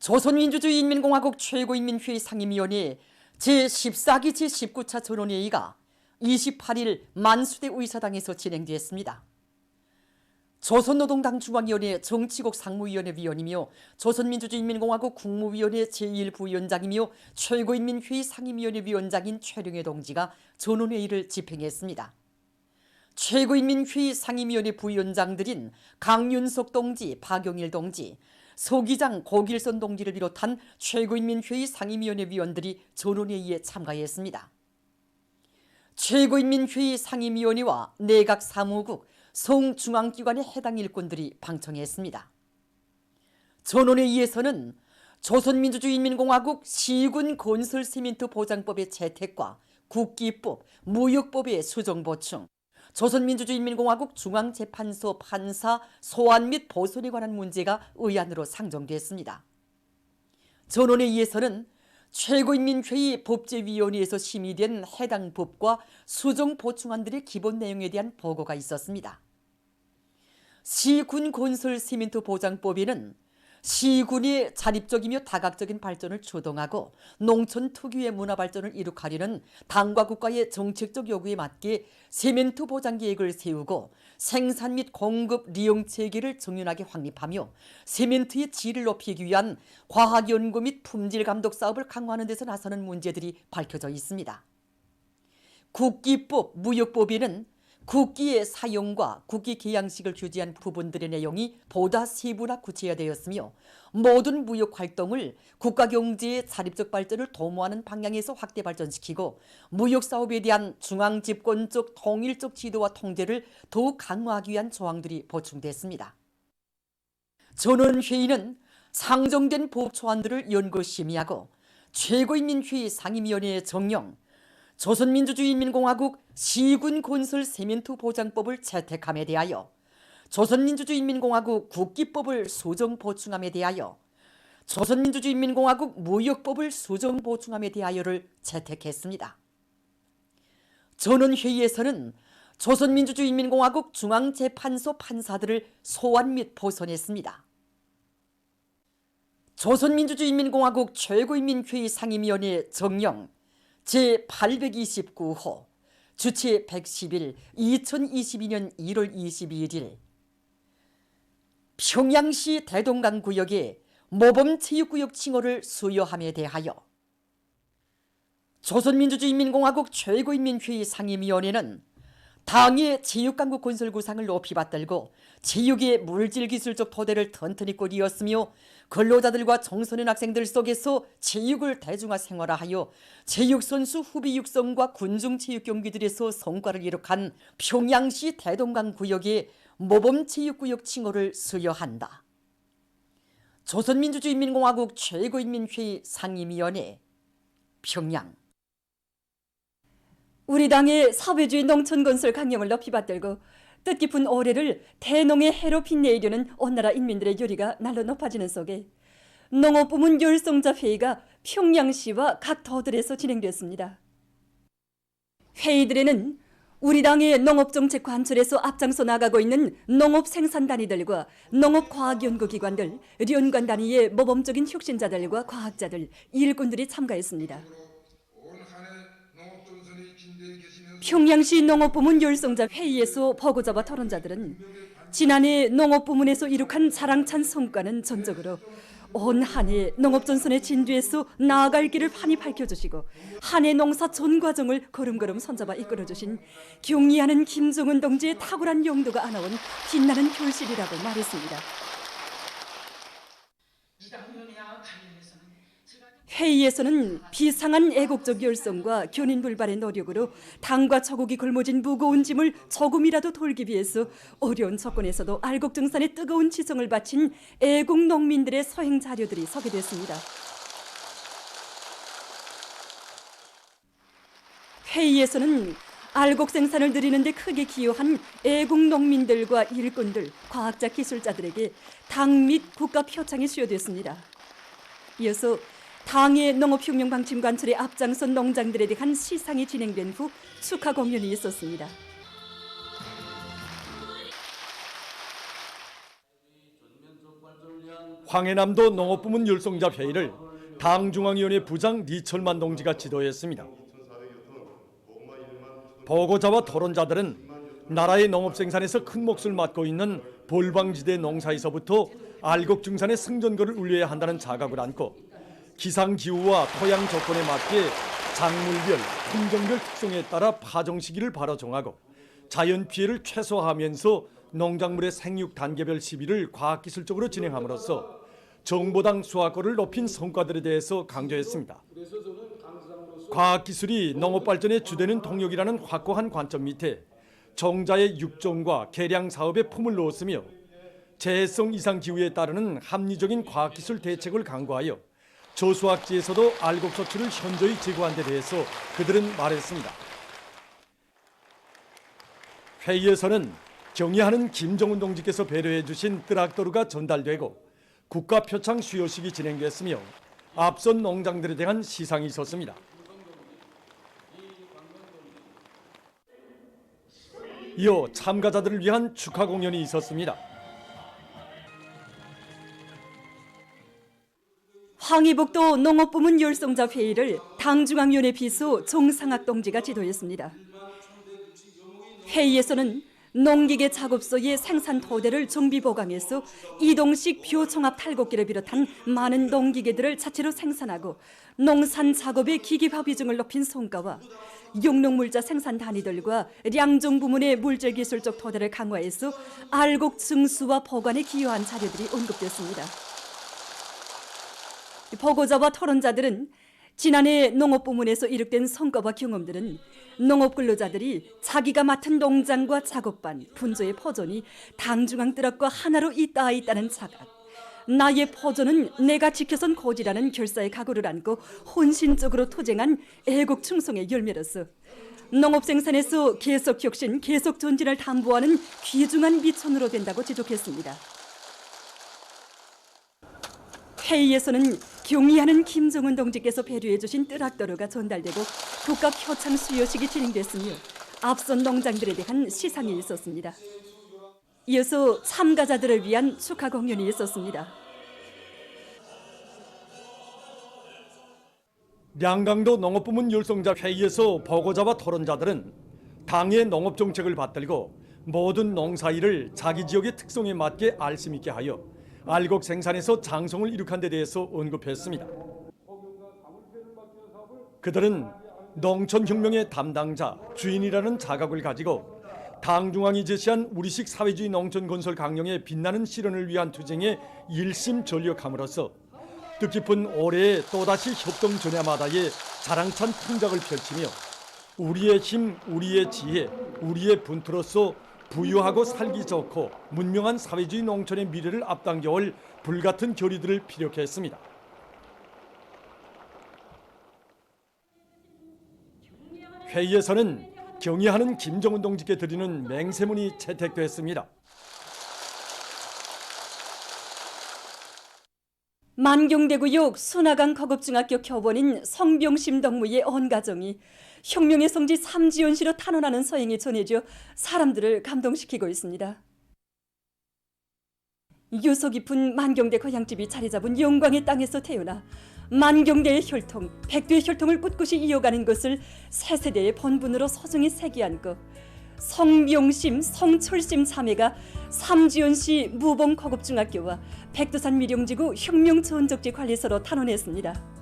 조선민주주의인민공화국 최고인민회의 상임위원회 제14기 제19차 전원회의가 28일 만수대 의사당에서 진행되었습니다. 조선노동당 중앙위원회 정치국 상무위원회 위원이며 조선민주주의인민공화국 국무위원회 제1부위원장이며 최고인민회의 상임위원회 위원장인 최룡해 동지가 전원회의를 집행했습니다. 최고인민회의 상임위원회 부위원장들인 강윤석 동지, 박용일 동지, 서기장 고길선 동지를 비롯한 최고인민회의 상임위원회 위원들이 전원회의에 참가했습니다. 최고인민회의 상임위원회와 내각사무국, 성중앙기관의 해당 일꾼들이 방청했습니다. 전원회의에서는 조선민주주의인민공화국 시군 건설시멘트 보장법의 채택과 국기법, 무역법의 수정 보충, 조선민주주의인민공화국 중앙재판소 판사 소환 및 보선에 관한 문제가 의안으로 상정됐습니다. 전원회의에서는 최고인민회의 법제위원회에서 심의된 해당 법과 수정 보충안들의 기본 내용에 대한 보고가 있었습니다. 시군 건설 시멘트 보장법에는 시군이 자립적이며 다각적인 발전을 주동하고 농촌 특유의 문화 발전을 이룩하려는 당과 국가의 정책적 요구에 맞게 시멘트 보장 계획을 세우고 생산 및 공급 리용 체계를 정연하게 확립하며 시멘트의 질을 높이기 위한 과학 연구 및 품질 감독 사업을 강화하는 데서 나서는 문제들이 밝혀져 있습니다. 국기법, 무역법에는 국기의 사용과 국기 개양식을 규제한 부분들의 내용이 보다 세부나 구체화되었으며 모든 무역 활동을 국가 경제의 자립적 발전을 도모하는 방향에서 확대 발전시키고 무역 사업에 대한 중앙 집권적 통일적 지도와 통제를 더욱 강화하기 위한 조항들이 보충됐습니다. 전원회의는 상정된 법 초안들을 연구 심의하고 최고인민회의 상임위원회의 정령, 조선민주주의인민공화국 시군 건설 시멘트 보장법을 채택함에 대하여 조선민주주의인민공화국 국기법을 수정 보충함에 대하여 조선민주주의인민공화국 무역법을 수정 보충함에 대하여를 채택했습니다. 전원회의에서는 조선민주주의인민공화국 중앙재판소 판사들을 소환 및 보선했습니다. 조선민주주의인민공화국 최고인민회의 상임위원회 정령 제829호 주체 110일 2022년 1월 22일 평양시 대동강구역의 모범체육구역 칭호를 수여함에 대하여 조선민주주의인민공화국 최고인민회의 상임위원회는 당의 체육강국 건설 구상을 높이 받들고 체육의 물질기술적 토대를 튼튼히 꾸리었으며 근로자들과 청소년 학생들 속에서 체육을 대중화 생활화하여 체육선수 후비 육성과 군중체육 경기들에서 성과를 이룩한 평양시 대동강구역의 모범체육구역 칭호를 수여한다. 조선민주주의인민공화국 최고인민회의 상임위원회 평양. 우리 당의 사회주의 농촌건설 강령을 높이 받들고 뜻깊은 올해를 대농의 해로 빛내려는 온 나라 인민들의 열의가 날로 높아지는 속에 농업부문 열성자 회의가 평양시와 각 도들에서 진행됐습니다. 회의들에는 우리 당의 농업정책 관철에서 앞장서 나가고 있는 농업생산단위들과 농업과학연구기관들, 연관 단위의 모범적인 혁신자들과 과학자들, 일꾼들이 참가했습니다. 평양시 농업부문 열성자 회의에서 보고자와 토론자들은 지난해 농업부문에서 이룩한 자랑찬 성과는 전적으로 온 한 해 농업전선의 진주에서 나아갈 길을 판히 밝혀주시고 한 해 농사 전 과정을 걸음걸음 손잡아 이끌어주신 경의하는 김종은 동지의 탁월한 용도가 안아온 빛나는 결실이라고 말했습니다. 회의에서는 비상한 애국적 열성과 견인불발의 노력으로 당과 처국이 걸머진 무거운 짐을 조금이라도 돌기 위해서 어려운 조건에서도 알곡정산에 뜨거운 지성을 바친 애국 농민들의 서행 자료들이 소개됐습니다. 회의에서는 알곡 생산을 늘리는 데 크게 기여한 애국 농민들과 일꾼들, 과학자, 기술자들에게 당 및 국가 표창이 수여됐습니다. 이어서 당의 농업혁명 방침 관철에 앞장선 농장들에 대한 시상이 진행된 후 축하 공연이 있었습니다. 황해남도 농업부문 율성자 회의를 당중앙위원회 부장 리철만 동지가 지도했습니다. 보고자와 토론자들은 나라의 농업 생산에서 큰 몫을 맡고 있는 볼방지대 농사에서부터 알곡증산의 승전거를 울려야 한다는 자각을 안고 기상기후와 토양 조건에 맞게 작물별, 품종별 특성에 따라 파종 시기를 바로 정하고 자연 피해를 최소화하면서 농작물의 생육 단계별 시비를 과학기술적으로 진행함으로써 정보당 수확거를 높인 성과들에 대해서 강조했습니다. 과학기술이 농업발전의 주되는 동력이라는 확고한 관점 밑에 종자의 육종과 개량 사업에 품을 놓았으며 재해성 이상 기후에 따르는 합리적인 과학기술 대책을 강구하여 저수확지에서도 알곡 소출을 현저히 제고한 데 대해서 그들은 말했습니다. 회의에서는 경의하는 김정은 동지께서 배려해 주신 트랙터가 전달되고 국가 표창 수여식이 진행됐으며 앞선 농장들에 대한 시상이 있었습니다. 이어 참가자들을 위한 축하 공연이 있었습니다. 황해북도 농업부문 율성자 회의를 당중앙위원회 비서 정상학 동지가 지도했습니다. 회의에서는 농기계 작업소의 생산 토대를 정비 보강해서 이동식 벼총합 탈곡기를 비롯한 많은 농기계들을 자체로 생산하고 농산 작업의 기계화 비중을 높인 성과와 용농물자 생산 단위들과 량종 부문의 물질 기술적 토대를 강화해서 알곡 증수와 보관에 기여한 자료들이 언급됐습니다. 보고자와 토론자들은 지난해 농업부문에서 이룩된 성과와 경험들은 농업 근로자들이 자기가 맡은 농장과 작업반, 분조의 포존이 당중앙 트럭과 하나로 있다는 자각, 나의 포존은 내가 지켜선 고지라는 결사의 각오를 안고 혼신적으로 투쟁한 애국 충성의 열매로서 농업 생산에서 계속 혁신, 계속 전진을 담보하는 귀중한 미천으로 된다고 지적했습니다. 회의에서는 경의하는 김정은 동지께서 배려해 주신 트랙터가 전달되고 국가 표창 수여식이 진행됐으며 앞선 농장들에 대한 시상이 있었습니다. 이어서 참가자들을 위한 축하 공연이 있었습니다. 량강도 농업부문 율성자 회의에서 보고자와 토론자들은 당의 농업정책을 받들고 모든 농사일을 자기 지역의 특성에 맞게 알심 있게 하여 알곡 생산에서 장성을 이룩한 데 대해서 언급했습니다. 그들은 농촌혁명의 담당자, 주인이라는 자각을 가지고 당중앙이 제시한 우리식 사회주의 농촌 건설 강령의 빛나는 실현을 위한 투쟁에 일심 전력함으로써 뜻깊은 올해에 또다시 협동 전야마다의 자랑찬 풍작을 펼치며 우리의 힘, 우리의 지혜, 우리의 분투로서 부유하고 살기 좋고 문명한 사회주의 농촌의 미래를 앞당겨올 불같은 결의들을 피력했습니다. 회의에서는 경의하는 김정은 동지께 드리는 맹세문이 채택됐습니다. 만경대구역 순화강 거급중학교 교원인 성병심 덕무의 온 가정이 혁명의 성지 삼지연시로 탄원하는 서행이 전해져 사람들을 감동시키고 있습니다. 유서 깊은 만경대 고향집이 자리 잡은 영광의 땅에서 태어나 만경대의 혈통, 백두의 혈통을 꿋꿋이 이어가는 것을 새 세대의 본분으로 소중히 새겨안고 성병심, 성철심 자매가 삼지연시 무봉거급중학교와 백두산 미령지구 혁명전적지 관리소로 탄원했습니다.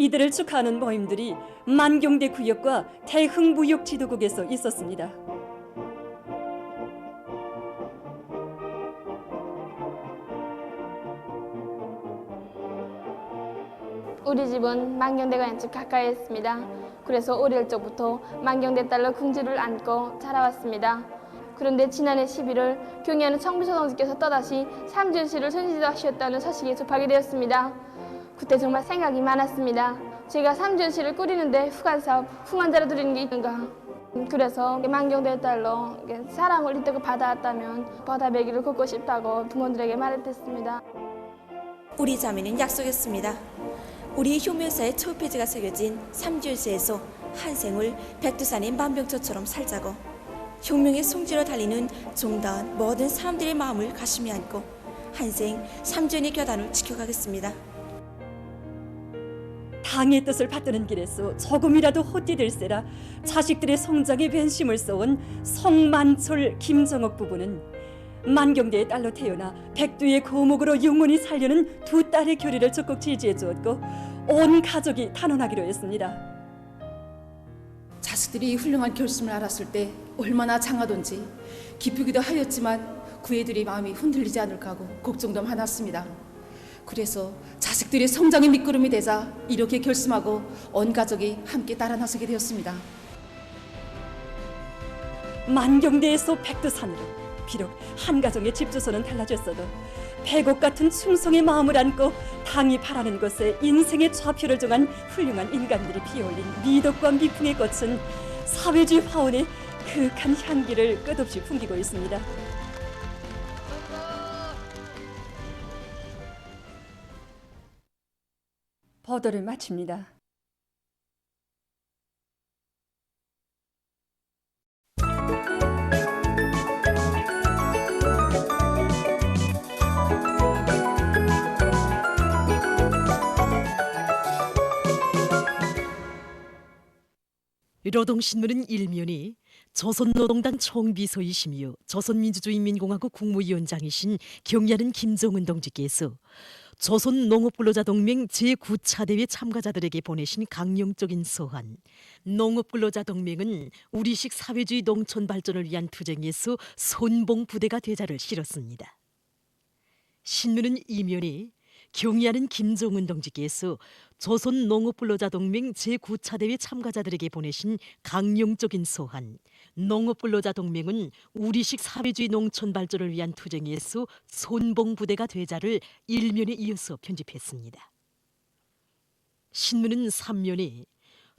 이들을 축하하는 모임들이 만경대 구역과 대흥무역 지도국에서 있었습니다. 우리 집은 만경대가 연측 가까이 있습니다. 그래서 어릴 적부터 만경대 딸로 궁지를 안고 자라왔습니다. 그런데 지난해 11월 경의하는 청비서 동지께서 또다시 삼지연시를 선지도하셨다는 소식이 접하게 되었습니다. 그때 정말 생각이 많았습니다. 제가 삼지연시를 꾸리는데 후간사업, 후원자로 드리는 게 있는가. 그래서 만경대 딸로 사랑을 이때껏 받아왔다면 보답의 걷고 싶다고 부모들에게 말했습니다. 우리 자매는 약속했습니다. 우리 효묘사의 첫 페이지가 새겨진 삼지연시에서 한 생을 백두산의 만병초처럼 살자고 혁명의 성지로 달리는 종다운 모든 사람들의 마음을 가슴에 안고 한생 삼전의 교단을 지켜가겠습니다. 당의 뜻을 받드는 길에서 조금이라도 헛디딜세라 자식들의 성장에 변심을 써온 성만철 김정옥 부부는 만경대의 딸로 태어나 백두의 거목으로 영원히 살려는 두 딸의 교리를 적극 지지해 주었고 온 가족이 탄원하기로 했습니다. 자식들이 훌륭한 결심을 알았을 때 얼마나 장하던지 기쁘기도 하였지만 그 애들의 마음이 흔들리지 않을까 하고 걱정도 많았습니다. 그래서 자식들의 성장의 밑거름이 되자 이렇게 결심하고 온 가족이 함께 따라 나서게 되었습니다. 만경대에서 백두산으로 비록 한 가정의 집 주소는 달라졌어도 백옥 같은 충성의 마음을 안고 당이 바라는 것에 인생의 좌표를 정한 훌륭한 인간들이 피어올린 미덕과 미풍의 꽃은 사회주의 화원의 그윽한 향기를 끝없이 풍기고 있습니다. 보도를 마칩니다. 노동신문은 일면이 조선노동당 총비서이시며 조선민주주의인민공화국 국무위원장이신 경야는 김정은 동지께서 조선농업근로자동맹 제9차 대회 참가자들에게 보내신 강령적인 서한. 농업근로자동맹은 우리식 사회주의 농촌 발전을 위한 투쟁에서 손봉부대가 되자를 실었습니다. 신문은 이면에 경야는 김정은 동지께서 조선농업근로자동맹 제9차 대회 참가자들에게 보내신 강령적인 서한. 농업근로자동맹은 우리식 사회주의 농촌 발전을 위한 투쟁에서 손봉부대가 되자를 일면에 이어서 편집했습니다. 신문은 3면에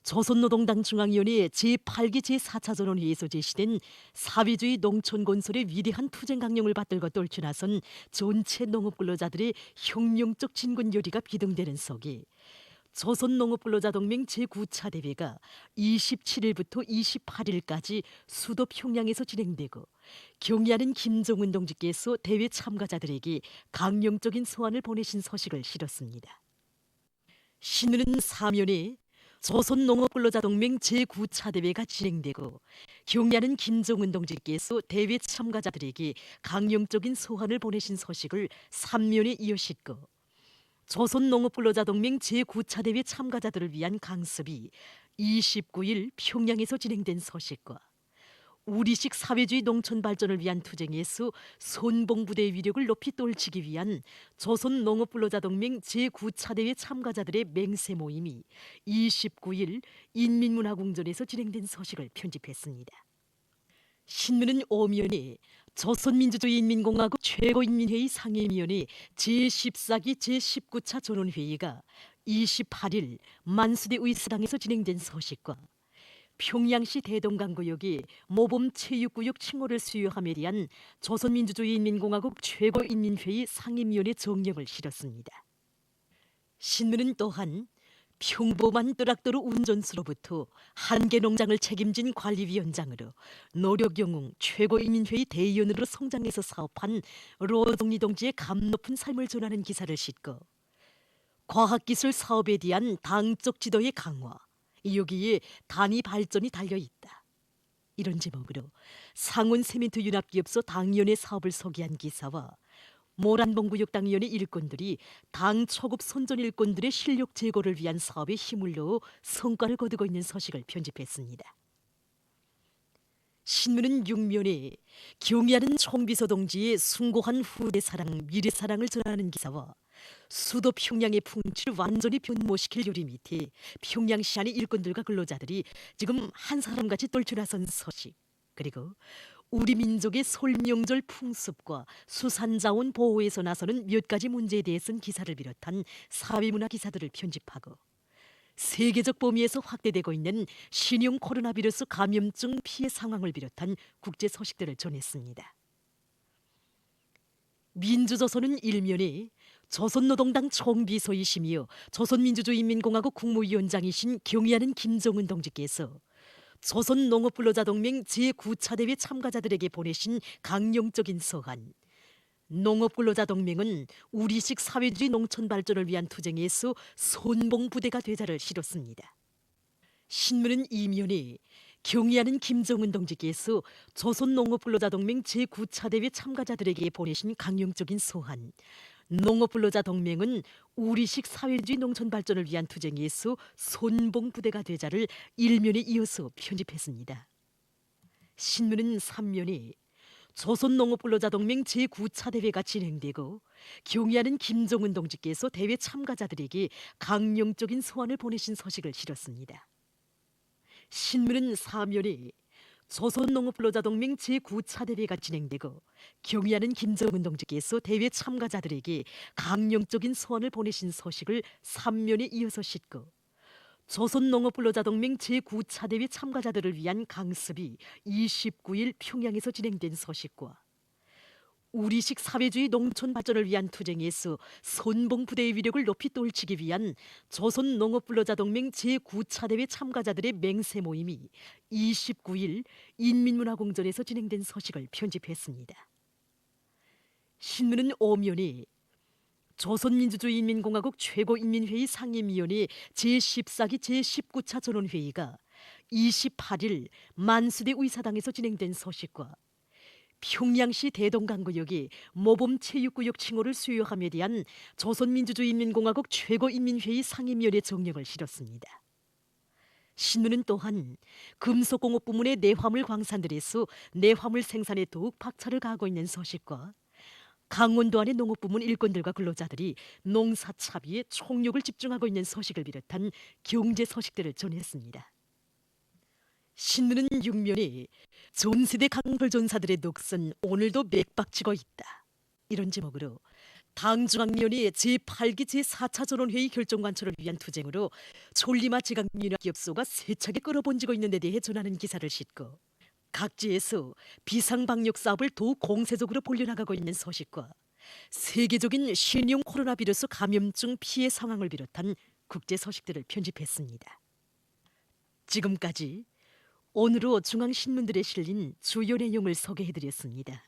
조선노동당 중앙위원회 제8기 제4차 전원회의에서 제시된 사회주의 농촌 건설의 위대한 투쟁 강령을 받들고 떨쳐나선 전체 농업근로자들의 혁명적 진군 열의가 비등되는 속에 조선농업근로자동맹 제9차 대회가 27일부터 28일까지 수도 평양에서 진행되고 경야는 김정은 동지께서 대회 참가자들에게 강령적인 서한을 보내신 서식을 실었습니다. 신문은 4면에 조선농업근로자동맹 제9차 대회가 진행되고 경야는 김정은 동지께서 대회 참가자들에게 강령적인 서한을 보내신 서식을 3면에 이어싣고 조선농업근로자동맹 제9차 대회 참가자들을 위한 강습이 29일 평양에서 진행된 서식과 우리식 사회주의 농촌 발전을 위한 투쟁에서 손봉부대의 위력을 높이 떨치기 위한 조선농업근로자동맹 제9차 대회 참가자들의 맹세 모임이 29일 인민문화궁전에서 진행된 서식을 편집했습니다. 신문은 5면에 조선민주주의인민공화국 최고인민회의 상임위원회 제14기 제19차 전원회의가 28일 만수대 의사당에서 진행된 서식과 평양시 대동강구역이 모범체육구역 칭호를 수여함에 대한 조선민주주의인민공화국 최고인민회의 상임위원회 정령을 실었습니다. 신문은 또한 평범한 뜨락도로 운전수로부터 한계 농장을 책임진 관리위원장으로 노력영웅 최고인민회의 대의원으로 성장해서 사업한 로동리 동지의 감 높은 삶을 전하는 기사를 싣고 과학기술 사업에 대한 당적 지도의 강화, 여기에 단위 발전이 달려있다. 이런 제목으로 상온세멘트윤합기업소 당위원회 사업을 소개한 기사와 모란봉구역당위원회 일꾼들이 당 초급 선전 일꾼들의 실력 제고를 위한 사업에 힘을 넣어 성과를 거두고 있는 서식을 편집했습니다. 신문은 6면에 경야는 총비서 동지의 숭고한 후대사랑, 미래사랑을 전하는 기사와 수도 평양의 풍치를 완전히 변모시킬 요리 밑에 평양시 안의 일꾼들과 근로자들이 지금 한 사람같이 떨쳐나선 서식, 그리고 우리 민족의 설명절 풍습과 수산자원 보호에서 나서는 몇 가지 문제에 대해 쓴 기사를 비롯한 사회문화 기사들을 편집하고 세계적 범위에서 확대되고 있는 신형 코로나 바이러스 감염증 피해 상황을 비롯한 국제 소식들을 전했습니다. 민주조선은 일면에 조선노동당 총비서이시며 조선민주주의인민공화국 국무위원장이신 경의하는 김정은 동지께서 조선농업근로자동맹 제9차 대회 참가자들에게 보내신 강령적인 서한, 농업근로자동맹은 우리식 사회주의 농촌 발전을 위한 투쟁에서 손봉부대가 되자를 실었습니다. 신문은 이면에 경의하는 김정은 동지께서 조선농업근로자동맹 제9차 대회 참가자들에게 보내신 강령적인 서한, 농업근로자동맹은 우리식 사회주의 농촌 발전을 위한 투쟁에서 손봉부대가 되자를 일면에 이어서 편집했습니다. 신문은 3면에 조선농업근로자동맹 제9차 대회가 진행되고 경의하는 김정은 동지께서 대회 참가자들에게 강령적인 서한을 보내신 서식을 실었습니다. 신문은 4면에 조선농업근로자동맹 제9차 대회가 진행되고 경의하는 김정은 동지께서 대회 참가자들에게 강령적인 서한을 보내신 서식을 3면에 이어서 싣고 조선농업근로자동맹 제9차 대회 참가자들을 위한 강습이 29일 평양에서 진행된 서식과 우리식 사회주의 농촌 발전을 위한 투쟁에서 손봉부대의 위력을 높이 떨치기 위한 조선농업근로자동맹 제9차 대회 참가자들의 맹세 모임이 29일 인민문화공전에서 진행된 서식을 편집했습니다. 신문은 5면에 조선민주주의인민공화국 최고인민회의 상임위원회 제14기 제19차 전원회의가 28일 만수대 의사당에서 진행된 서식과 평양시 대동강구역의 모범체육구역 칭호를 수여함에 대한 조선민주주의인민공화국 최고인민회의 상임위원회 정령을 실었습니다. 신문은 또한 금속공업 부문의 내화물 광산들에서 내화물 생산에 더욱 박차를 가하고 있는 서식과 강원도 안의 농업부문 일꾼들과 근로자들이 농사 차비에 총력을 집중하고 있는 서식을 비롯한 경제 서식들을 전했습니다. 신문은 6면에 전세대 강벌전사들의 녹슨 오늘도 맥박치고 있다. 이런 제목으로 당중앙위원회 제8기 제4차 전원회의 결정관철을 위한 투쟁으로 촐리마 지각민화기업소가 세차게 끌어번지고 있는 데 대해 전하는 기사를 싣고 각지에서 비상방역 사업을 더욱 공세적으로 벌려나가고 있는 서식과 세계적인 신형 코로나 바이러스 감염증 피해 상황을 비롯한 국제 서식들을 편집했습니다. 지금까지 오늘로 중앙신문들에 실린 주요 내용을 소개해드렸습니다.